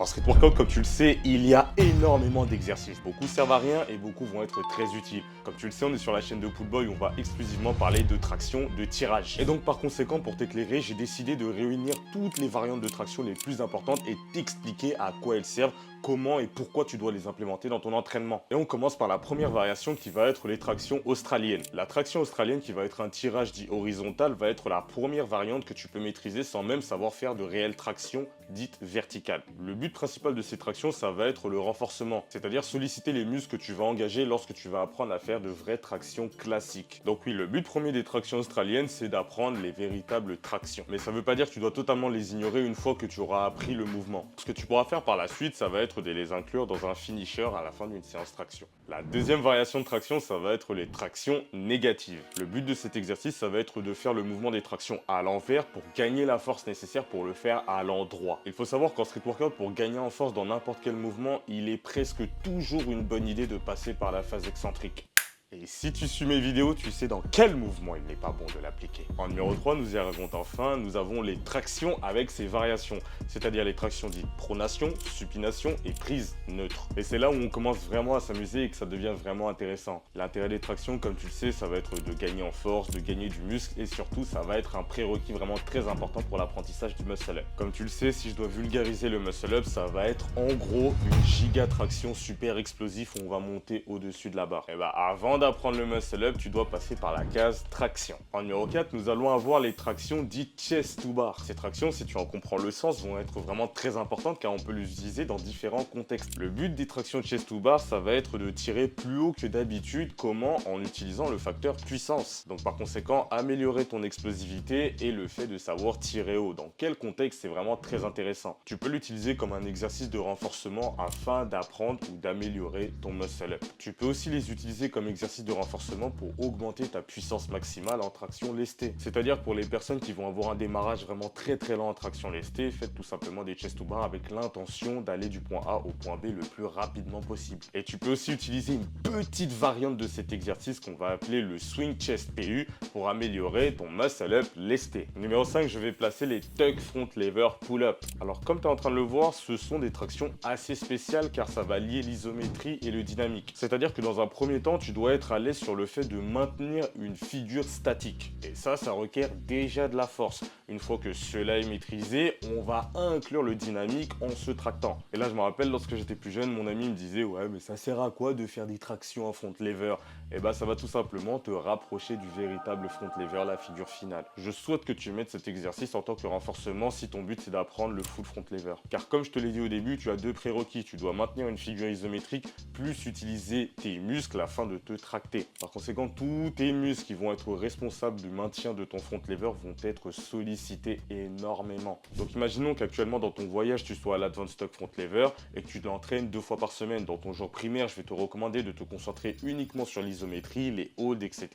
En street workout, comme tu le sais, il y a énormément d'exercices. Beaucoup servent à rien et beaucoup vont être très utiles. Comme tu le sais, on est sur la chaîne de Poolboy où on va exclusivement parler de traction, de tirage. Et donc par conséquent, pour t'éclairer, j'ai décidé de réunir toutes les variantes de traction les plus importantes et t'expliquer à quoi elles servent, comment et pourquoi tu dois les implémenter dans ton entraînement. Et on commence par la première variation qui va être les tractions australiennes. La traction australienne, qui va être un tirage dit horizontal, va être la première variante que tu peux maîtriser sans même savoir faire de réelle traction dite verticale. Le but principal de ces tractions, ça va être le renforcement, c'est-à-dire solliciter les muscles que tu vas engager lorsque tu vas apprendre à faire de vraies tractions classiques. Donc oui, le but premier des tractions australiennes, c'est d'apprendre les véritables tractions. Mais ça ne veut pas dire que tu dois totalement les ignorer une fois que tu auras appris le mouvement. Ce que tu pourras faire par la suite, ça va être de les inclure dans un finisher à la fin d'une séance traction. La deuxième variation de traction, ça va être les tractions négatives. Le but de cet exercice, ça va être de faire le mouvement des tractions à l'envers pour gagner la force nécessaire pour le faire à l'endroit. Il faut savoir qu'en street workout, pour gagner en force dans n'importe quel mouvement, il est presque toujours une bonne idée de passer par la phase excentrique. Et si tu suis mes vidéos, tu sais dans quel mouvement il n'est pas bon de l'appliquer. En numéro 3, nous y arrivons enfin, nous avons les tractions avec ses variations, c'est-à-dire les tractions dites pronation, supination et prise neutre. Et c'est là où on commence vraiment à s'amuser et que ça devient vraiment intéressant. L'intérêt des tractions, comme tu le sais, ça va être de gagner en force, de gagner du muscle et surtout, ça va être un prérequis vraiment très important pour l'apprentissage du muscle up. Comme tu le sais, si je dois vulgariser le muscle up, ça va être en gros une giga traction super explosive où on va monter au-dessus de la barre. Et bah avant d'apprendre le muscle up, tu dois passer par la case traction. En numéro 4, nous allons avoir les tractions dites chest to bar. Ces tractions, si tu en comprends le sens, vont être vraiment très importantes car on peut les utiliser dans différents contextes. Le but des tractions chest to bar, ça va être de tirer plus haut que d'habitude. Comment? En utilisant le facteur puissance. Donc par conséquent, améliorer ton explosivité et le fait de savoir tirer haut. Dans quel contexte? C'est vraiment très intéressant. Tu peux l'utiliser comme un exercice de renforcement afin d'apprendre ou d'améliorer ton muscle up. Tu peux aussi les utiliser comme exercice de renforcement pour augmenter ta puissance maximale en traction lestée. C'est-à-dire pour les personnes qui vont avoir un démarrage vraiment très lent en traction lestée, faites tout simplement des chest to bar avec l'intention d'aller du point A au point B le plus rapidement possible. Et tu peux aussi utiliser une petite variante de cet exercice qu'on va appeler le swing chest PU pour améliorer ton muscle up lesté. Numéro 5, je vais placer les tuck front lever pull up. Alors comme tu es en train de le voir, ce sont des tractions assez spéciales car ça va lier l'isométrie et le dynamique. C'est-à-dire que dans un premier temps, tu dois être à l'aise sur le fait de maintenir une figure statique. Et ça requiert déjà de la force. Une fois que cela est maîtrisé, on va inclure le dynamique en se tractant. Et là, je me rappelle, lorsque j'étais plus jeune, mon ami me disait « Ouais, mais ça sert à quoi de faire des tractions en front lever ?» Et bah, ça va tout simplement te rapprocher du véritable front lever, la figure finale. Je souhaite que tu mettes cet exercice en tant que renforcement si ton but c'est d'apprendre le full front lever. Car comme je te l'ai dit au début, tu as deux prérequis. Tu dois maintenir une figure isométrique plus utiliser tes muscles afin de te tracter. Par conséquent, tous tes muscles qui vont être responsables du maintien de ton front lever vont être sollicités énormément. Donc imaginons qu'actuellement dans ton voyage, tu sois à l'Advanced Stock Front Lever et que tu l'entraînes 2 fois par semaine. Dans ton jour primaire, je vais te recommander de te concentrer uniquement sur l'isométrie, les holds, etc.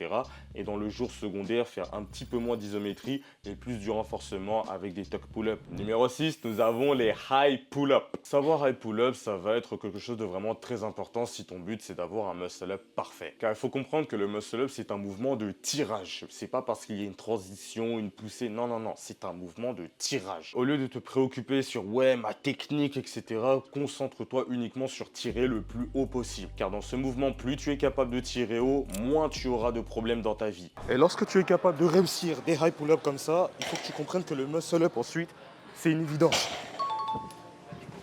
Et dans le jour secondaire, faire un petit peu moins d'isométrie et plus du renforcement avec des tuck pull-up. Numéro 6, nous avons les high pull-up. Savoir high pull-up, ça va être quelque chose de vraiment très important si ton but c'est d'avoir un muscle up parfait. Car il faut comprendre que le muscle up, c'est un mouvement de tirage. C'est pas parce qu'il y a une transition, une poussée. Non, non, non. C'est un mouvement de tirage. Au lieu de te préoccuper sur ouais, ma technique, etc., concentre-toi uniquement sur tirer le plus haut possible. Car dans ce mouvement, plus tu es capable de tirer haut, moins tu auras de problèmes dans ta vie. Et lorsque tu es capable de réussir des high pull-up comme ça, il faut que tu comprennes que le muscle up ensuite, c'est une évidence.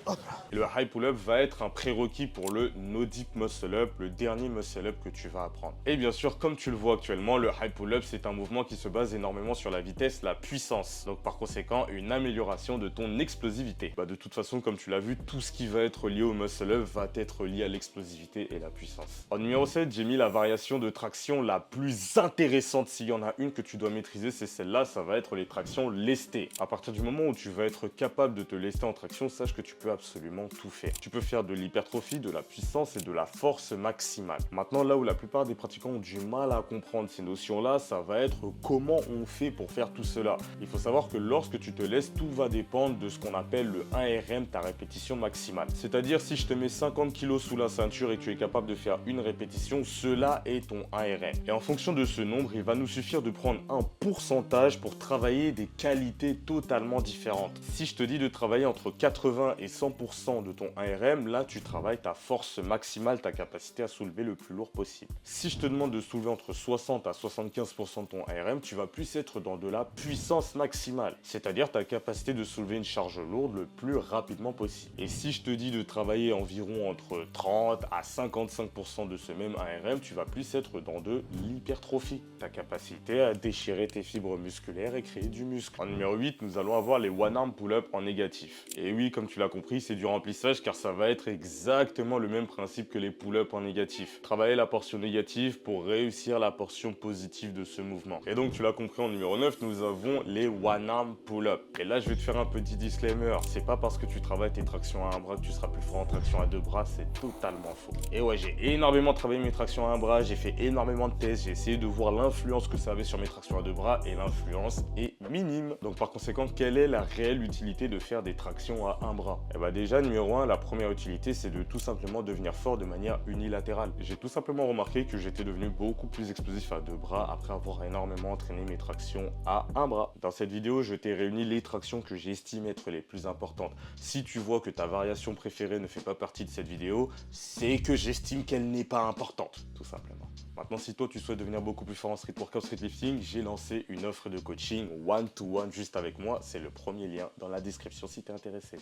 Hop là. Le high pull-up va être un prérequis pour le no deep muscle up, le dernier muscle up que tu vas apprendre. Et bien sûr, comme tu le vois actuellement, le high pull-up, c'est un mouvement qui se base énormément sur la vitesse, la puissance. Donc par conséquent, une amélioration de ton explosivité. De toute façon, comme tu l'as vu, tout ce qui va être lié au muscle up va être lié à l'explosivité et la puissance. En numéro 7, j'ai mis la variation de traction la plus intéressante. S'il y en a une que tu dois maîtriser, c'est celle-là, ça va être les tractions lestées. À partir du moment où tu vas être capable de te lester en traction, sache que tu peux absolument tout faire. Tu peux faire de l'hypertrophie, de la puissance et de la force maximale. Maintenant, là où la plupart des pratiquants ont du mal à comprendre ces notions-là, ça va être comment on fait pour faire tout cela. Il faut savoir que lorsque tu te laisses, tout va dépendre de ce qu'on appelle le 1RM, ta répétition maximale. C'est-à-dire, si je te mets 50 kg sous la ceinture et que tu es capable de faire une répétition, cela est ton 1RM. Et en fonction de ce nombre, il va nous suffire de prendre un pourcentage pour travailler des qualités totalement différentes. Si je te dis de travailler entre 80 et 100% de ton ARM, là tu travailles ta force maximale, ta capacité à soulever le plus lourd possible. Si je te demande de soulever entre 60 à 75% de ton ARM, tu vas plus être dans de la puissance maximale, c'est-à-dire ta capacité de soulever une charge lourde le plus rapidement possible. Et si je te dis de travailler environ entre 30 à 55% de ce même ARM, tu vas plus être dans de l'hypertrophie, ta capacité à déchirer tes fibres musculaires et créer du muscle. En numéro 8, nous allons avoir les one arm pull-up en négatif. Et oui, comme tu l'as compris, c'est du remplissage car ça va être exactement le même principe que les pull-up en négatif. Travailler la portion négative pour réussir la portion positive de ce mouvement. Et donc tu l'as compris, en numéro 9, nous avons les one arm pull-up. Et là, je vais te faire un petit disclaimer. C'est pas parce que tu travailles tes tractions à un bras que tu seras plus fort en traction à deux bras, c'est totalement faux. Et ouais, j'ai énormément travaillé mes tractions à un bras, j'ai fait énormément de tests, j'ai essayé de voir l'influence que ça avait sur mes tractions à deux bras et l'influence est minime. Donc par conséquent, quelle est la réelle utilité de faire des tractions à un bras? Eh bah déjà, numéro 1, la première utilité, c'est de tout simplement devenir fort de manière unilatérale. J'ai tout simplement remarqué que j'étais devenu beaucoup plus explosif à deux bras après avoir énormément entraîné mes tractions à un bras. Dans cette vidéo, je t'ai réuni les tractions que j'estime être les plus importantes. Si tu vois que ta variation préférée ne fait pas partie de cette vidéo, c'est que j'estime qu'elle n'est pas importante, tout simplement. Maintenant, si toi tu souhaites devenir beaucoup plus fort en street workout, street lifting, j'ai lancé une offre de coaching one-to-one juste avec moi. C'est le premier lien dans la description si tu es intéressé.